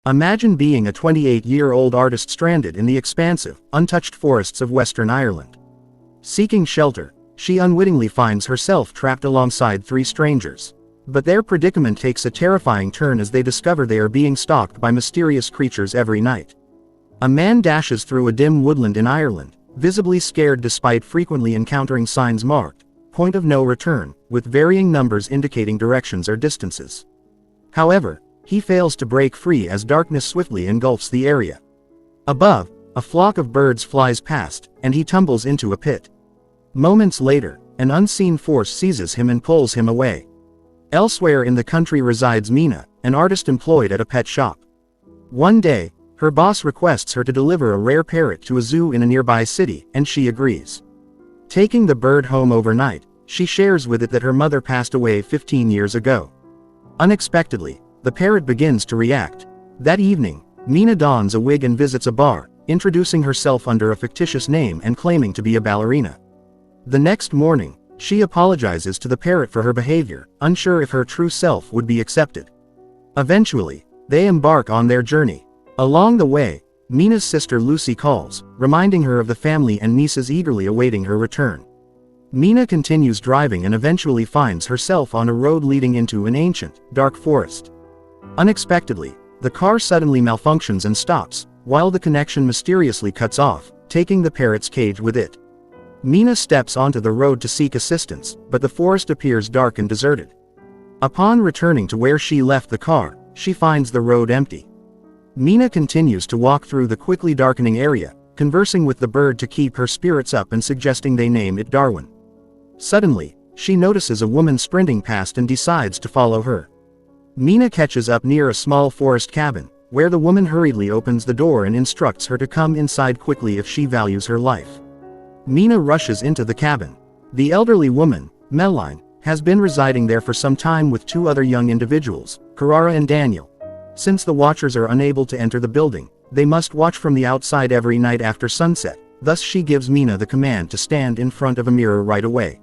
Imagine being a 28-year-old artist stranded in the expansive, untouched forests of Western Ireland. Seeking shelter, she unwittingly finds herself trapped alongside three strangers. But their predicament takes a terrifying turn as they discover they are being stalked by mysterious creatures every night. A man dashes through a dim woodland in Ireland, visibly scared despite frequently encountering signs marked "Point of No Return," with varying numbers indicating directions or distances. However, he fails to break free as darkness swiftly engulfs the area. Above, a flock of birds flies past, and he tumbles into a pit. Moments later, an unseen force seizes him and pulls him away. Elsewhere in the country resides Mina, an artist employed at a pet shop. One day, her boss requests her to deliver a rare parrot to a zoo in a nearby city, and she agrees. Taking the bird home overnight, she shares with it that her mother passed away 15 years ago. Unexpectedly, the parrot begins to react. That evening, Mina dons a wig and visits a bar, introducing herself under a fictitious name and claiming to be a ballerina. The next morning, she apologizes to the parrot for her behavior, unsure if her true self would be accepted. Eventually, they embark on their journey. Along the way, Mina's sister Lucy calls, reminding her of the family and nieces eagerly awaiting her return. Mina continues driving and eventually finds herself on a road leading into an ancient, dark forest. Unexpectedly, the car suddenly malfunctions and stops, while the connection mysteriously cuts off, taking the parrot's cage with it. Mina steps onto the road to seek assistance, but the forest appears dark and deserted. Upon returning to where she left the car, she finds the road empty. Mina continues to walk through the quickly darkening area, conversing with the bird to keep her spirits up and suggesting they name it Darwin. Suddenly, she notices a woman sprinting past and decides to follow her. Mina catches up near a small forest cabin, where the woman hurriedly opens the door and instructs her to come inside quickly if she values her life. Mina rushes into the cabin. The elderly woman, Melline, has been residing there for some time with two other young individuals, Carrara and Daniel. Since the watchers are unable to enter the building, they must watch from the outside every night after sunset, thus she gives Mina the command to stand in front of a mirror right away.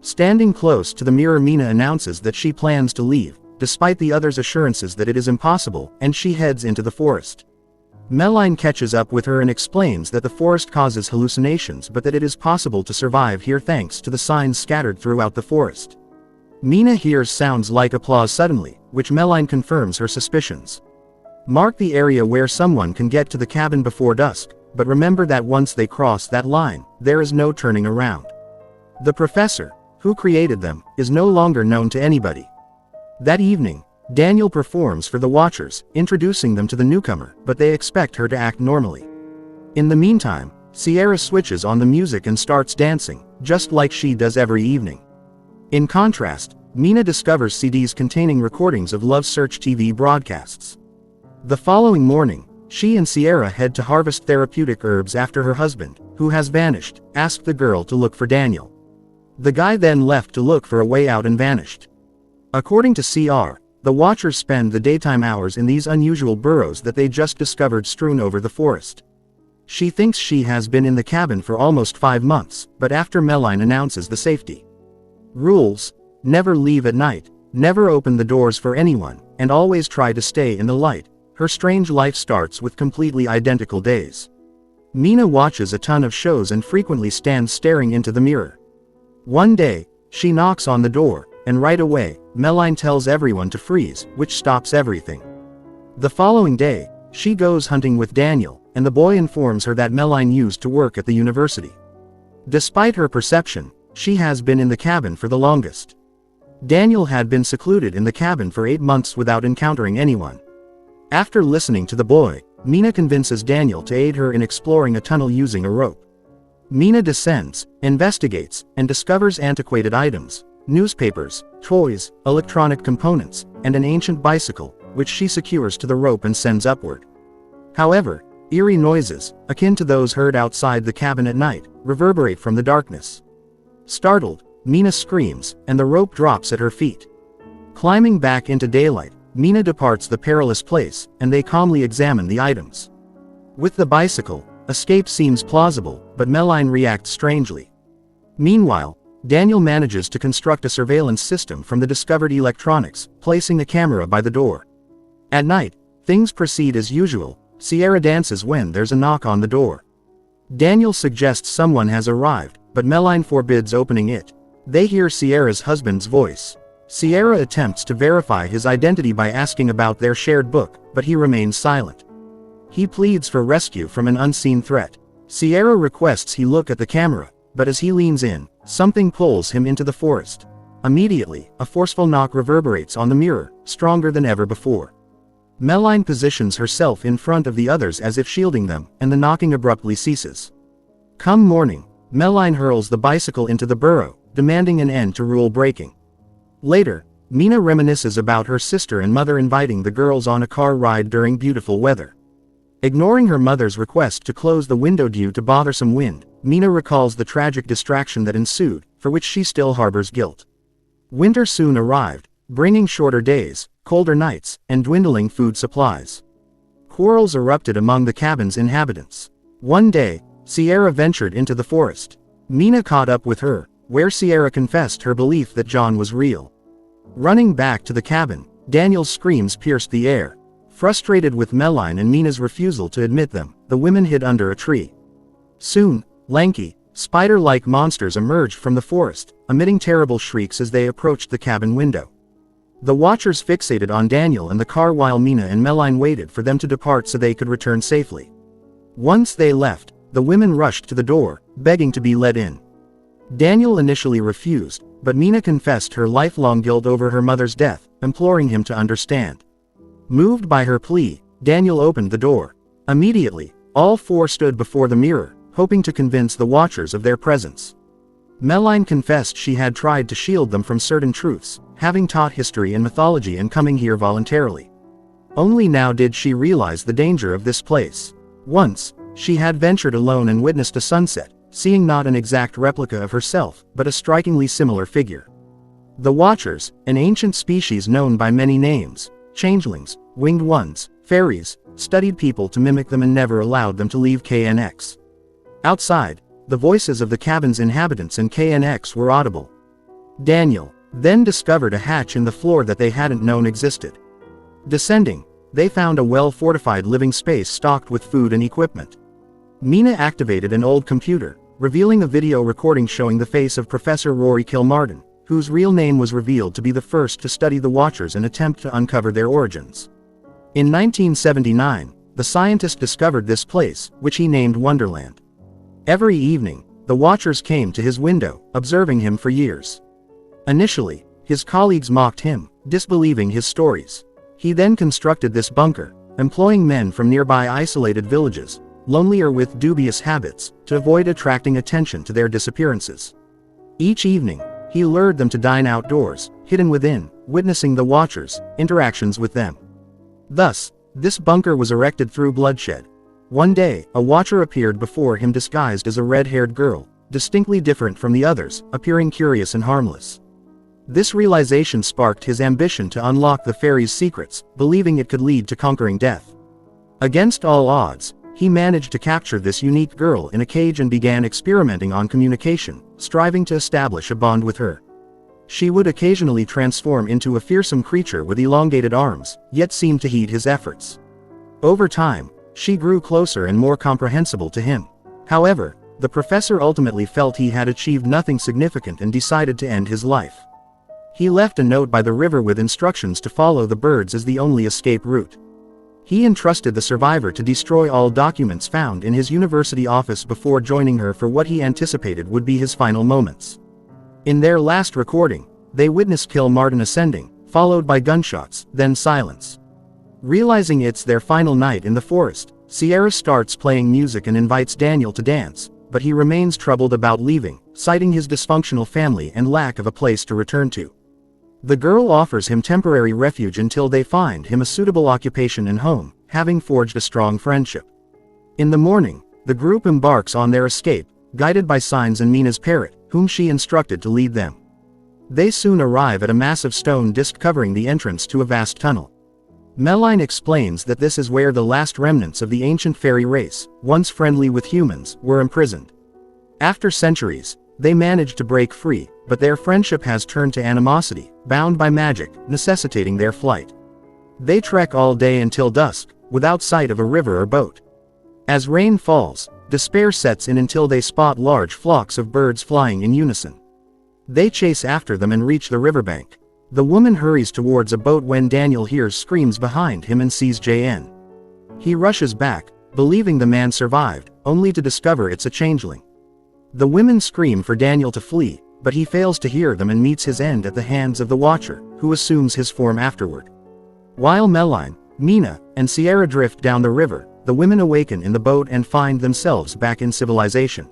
Standing close to the mirror, Mina announces that she plans to leave, despite the others' assurances that it is impossible, and she heads into the forest. Melline catches up with her and explains that the forest causes hallucinations but that it is possible to survive here thanks to the signs scattered throughout the forest. Mina hears sounds like applause suddenly, which Melline confirms her suspicions. Mark the area where someone can get to the cabin before dusk, but remember that once they cross that line, there is no turning around. The professor, who created them, is no longer known to anybody. That evening, Daniel performs for the watchers, introducing them to the newcomer, but they expect her to act normally. In the meantime, Sierra switches on the music and starts dancing, just like she does every evening. In contrast, Mina discovers CDs containing recordings of Love Search TV broadcasts. The following morning, she and Sierra head to harvest therapeutic herbs after her husband, who has vanished, asked the girl to look for Daniel. The guy then left to look for a way out and vanished. According to CR, the watchers spend the daytime hours in these unusual burrows that they just discovered strewn over the forest. She thinks she has been in the cabin for almost 5 months, but after Melline announces the safety rules: never leave at night, never open the doors for anyone, and always try to stay in the light, her strange life starts with completely identical days. Mina watches a ton of shows and frequently stands staring into the mirror. One day, she knocks on the door, and right away, Melline tells everyone to freeze, which stops everything. The following day, she goes hunting with Daniel, and the boy informs her that Melline used to work at the university. Despite her perception, she has been in the cabin for the longest. Daniel had been secluded in the cabin for 8 months without encountering anyone. After listening to the boy, Mina convinces Daniel to aid her in exploring a tunnel using a rope. Mina descends, investigates, and discovers antiquated items, newspapers, toys, electronic components, and an ancient bicycle, which she secures to the rope and sends upward. However, eerie noises, akin to those heard outside the cabin at night, reverberate from the darkness. Startled, Mina screams, and the rope drops at her feet. Climbing back into daylight, Mina departs the perilous place, and they calmly examine the items. With the bicycle, escape seems plausible, but Melline reacts strangely. Meanwhile, Daniel manages to construct a surveillance system from the discovered electronics, placing the camera by the door. At night, Things proceed as usual. Sierra dances when there's a knock on the door. Daniel suggests someone has arrived, but Meline forbids opening it. They hear Sierra's husband's voice. Sierra attempts to verify his identity by asking about their shared book, but he remains silent. He pleads for rescue from an unseen threat. Sierra requests he look at the camera, but as he leans in, something pulls him into the forest. Immediately, a forceful knock reverberates on the mirror, stronger than ever before. Meline positions herself in front of the others as if shielding them, and the knocking abruptly ceases. Come morning, Meline hurls the bicycle into the burrow, demanding an end to rule breaking. Later, Mina reminisces about her sister and mother inviting the girls on a car ride during beautiful weather. Ignoring her mother's request to close the window due to bothersome wind, Mina recalls the tragic distraction that ensued, for which she still harbors guilt. Winter soon arrived, bringing shorter days, colder nights, and dwindling food supplies. Quarrels erupted among the cabin's inhabitants. One day, Sierra ventured into the forest. Mina caught up with her, where Sierra confessed her belief that John was real. Running back to the cabin, Daniel's screams pierced the air. Frustrated with Meline and Mina's refusal to admit them, the women hid under a tree. Soon, lanky, spider-like monsters emerged from the forest, emitting terrible shrieks as they approached the cabin window. The watchers fixated on Daniel and the car while Mina and Meline waited for them to depart so they could return safely. Once they left, the women rushed to the door, begging to be let in. Daniel initially refused, but Mina confessed her lifelong guilt over her mother's death, imploring him to understand. Moved by her plea, Daniel opened the door. Immediately, all four stood before the mirror, hoping to convince the watchers of their presence. Meline confessed she had tried to shield them from certain truths, having taught history and mythology and coming here voluntarily. Only now did she realize the danger of this place. Once, she had ventured alone and witnessed a sunset, seeing not an exact replica of herself, but a strikingly similar figure. The Watchers, an ancient species known by many names, changelings, winged ones, fairies, studied people to mimic them and never allowed them to leave KNX. Outside, the voices of the cabin's inhabitants and KNX were audible. Daniel then discovered a hatch in the floor that they hadn't known existed. Descending, they found a well-fortified living space stocked with food and equipment. Mina activated an old computer, revealing a video recording showing the face of Professor Rory Kilmartin, whose real name was revealed to be the first to study the Watchers and attempt to uncover their origins. In 1979, the scientist discovered this place, which he named Wonderland. Every evening, the Watchers came to his window, observing him for years. Initially, his colleagues mocked him, disbelieving his stories. He then constructed this bunker, employing men from nearby isolated villages, lonely or with dubious habits, to avoid attracting attention to their disappearances. Each evening, he lured them to dine outdoors, hidden within, witnessing the Watchers' interactions with them. Thus, this bunker was erected through bloodshed. One day, a Watcher appeared before him disguised as a red-haired girl, distinctly different from the others, appearing curious and harmless. This realization sparked his ambition to unlock the fairy's secrets, believing it could lead to conquering death. Against all odds, he managed to capture this unique girl in a cage and began experimenting on communication, striving to establish a bond with her. She would occasionally transform into a fearsome creature with elongated arms, yet seemed to heed his efforts. Over time, she grew closer and more comprehensible to him. However, the professor ultimately felt he had achieved nothing significant and decided to end his life. He left a note by the river with instructions to follow the birds as the only escape route. He entrusted the survivor to destroy all documents found in his university office before joining her for what he anticipated would be his final moments. In their last recording, they witnessed Kilmartin ascending, followed by gunshots, then silence. Realizing it's their final night in the forest, Sierra starts playing music and invites Daniel to dance, but he remains troubled about leaving, citing his dysfunctional family and lack of a place to return to. The girl offers him temporary refuge until they find him a suitable occupation and home, having forged a strong friendship. In the morning, the group embarks on their escape, guided by signs and Mina's parrot, whom she instructed to lead them. They soon arrive at a massive stone disc covering the entrance to a vast tunnel. Meline explains that this is where the last remnants of the ancient fairy race, once friendly with humans, were imprisoned. After centuries, they managed to break free, but their friendship has turned to animosity, bound by magic, necessitating their flight. They trek all day until dusk, without sight of a river or boat. As rain falls, despair sets in until they spot large flocks of birds flying in unison. They chase after them and reach the riverbank. The woman hurries towards a boat when Daniel hears screams behind him and sees JN. He rushes back, believing the man survived, only to discover it's a changeling. The women scream for Daniel to flee, but he fails to hear them and meets his end at the hands of the Watcher, who assumes his form afterward. While Meline, Mina, and Sierra drift down the river, the women awaken in the boat and find themselves back in civilization.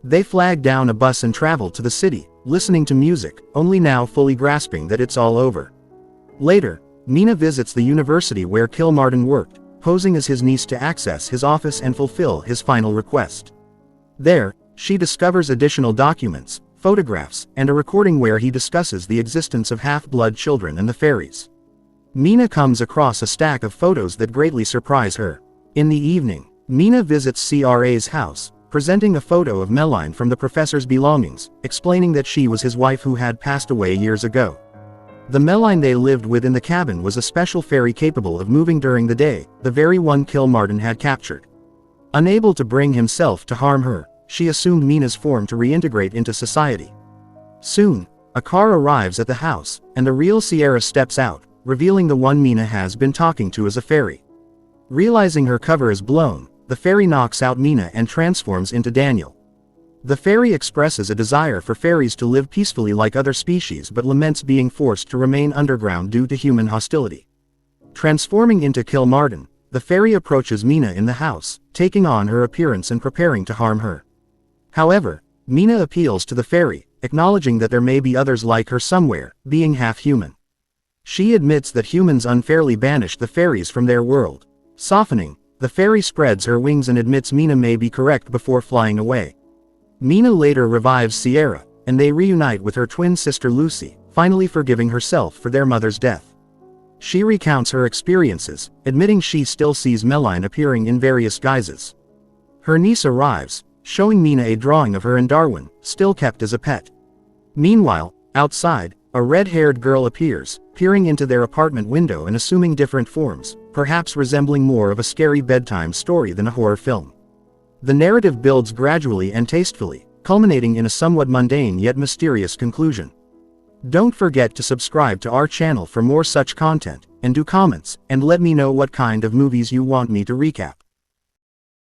They flag down a bus and travel to the city, listening to music, only now fully grasping that it's all over. Later, Mina visits the university where Kilmartin worked, posing as his niece to access his office and fulfill his final request. There, she discovers additional documents, photographs, and a recording where he discusses the existence of half-blood children and the fairies. Mina comes across a stack of photos that greatly surprise her. In the evening, Mina visits CRA's house, presenting a photo of Meline from the professor's belongings, explaining that she was his wife who had passed away years ago. The Meline they lived with in the cabin was a special fairy capable of moving during the day, the very one Kilmartin had captured. Unable to bring himself to harm her, she assumed Mina's form to reintegrate into society. Soon, a car arrives at the house, and the real Sierra steps out, revealing the one Mina has been talking to as a fairy. Realizing her cover is blown, the fairy knocks out Mina and transforms into Daniel. The fairy expresses a desire for fairies to live peacefully like other species but laments being forced to remain underground due to human hostility. Transforming into Kilmartin, the fairy approaches Mina in the house, taking on her appearance and preparing to harm her. However, Mina appeals to the fairy, acknowledging that there may be others like her somewhere, being half-human. She admits that humans unfairly banished the fairies from their world. Softening, the fairy spreads her wings and admits Mina may be correct before flying away. Mina later revives Sierra, and they reunite with her twin sister Lucy, finally forgiving herself for their mother's death. She recounts her experiences, admitting she still sees Meline appearing in various guises. Her niece arrives, showing Mina a drawing of her in Darwin, still kept as a pet. Meanwhile, outside, a red-haired girl appears, peering into their apartment window and assuming different forms, perhaps resembling more of a scary bedtime story than a horror film. The narrative builds gradually and tastefully, culminating in a somewhat mundane yet mysterious conclusion. Don't forget to subscribe to our channel for more such content, and do comments, and let me know what kind of movies you want me to recap.